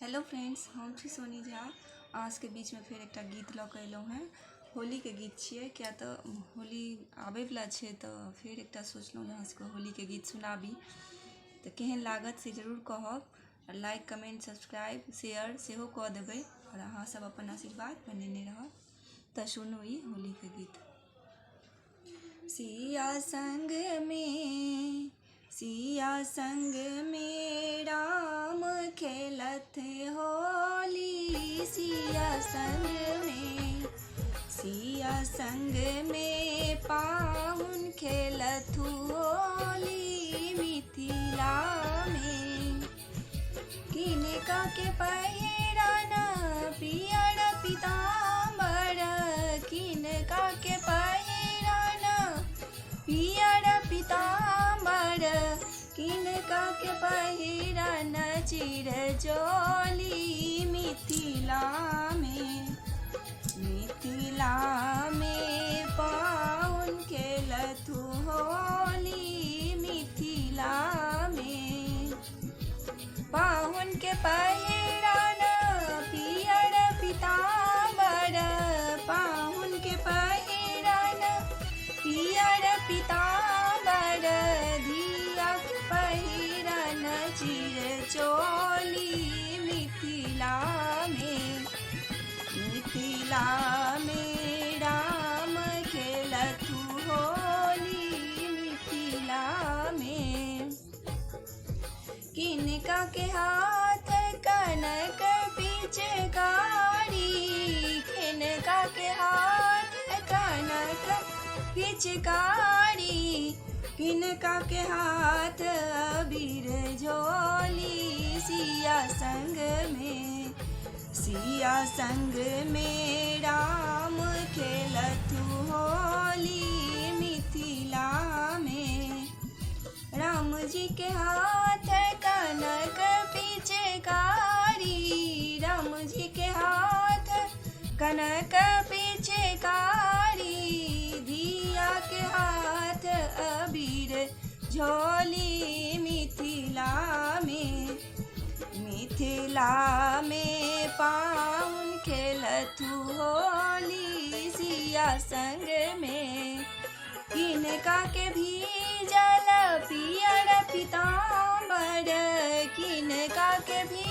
Hello friends, हम छी सोनी झा। आज के बीच में फिर एक गीत लऽ के अयलहुँ हैं। होली के गीत छियै, क्या तो होली आबे वाला छै, तो फिर एक सोचलहुँ अहाँ सबके होली के गीत सुनाबी। तो केहन लागत से जरूर कहब, और लाइक कमेंट सब्सक्राइब शेयर सेहो कऽ देबै, और अहाँ सब अपन आशीर्वाद बनेने रहब। तो सुनू ई होली के गीत। सिया संग में राम खेलत होली। सिया संग में पाहुन खेलत होली। मिथिला में किनका के पहिरन पियर पीताम्बर। किनका के पहिरन पियर पीताम्बर। किनका के पहिरन चिरजोली। मिथिला में पाहुन खेलत होली। मिथिला में पाहुन के पहिरन पियर पीताम्बर। पाहुन के पहिरन पियर पीताम्बर। धिया के पहिरन चिरचोली। मिथिला में राम खेलत होली। मिथिला में किनका के हाथ कनक पिचकारी। किनका के हाथ कनक पिचकारी। किनका के हाथ अबीर झोली। सिया संग में राम खेलत होली। मिथिला में राम जी के हाथ कनक पिचकारी। राम जी के हाथ कनक पिचकारी। धिया के हाथ अबीर झोली। मिथिला में पाहुन खेलत होली। सिया संग में किनका के भीजल पियर पीताम्बर। किनका के भी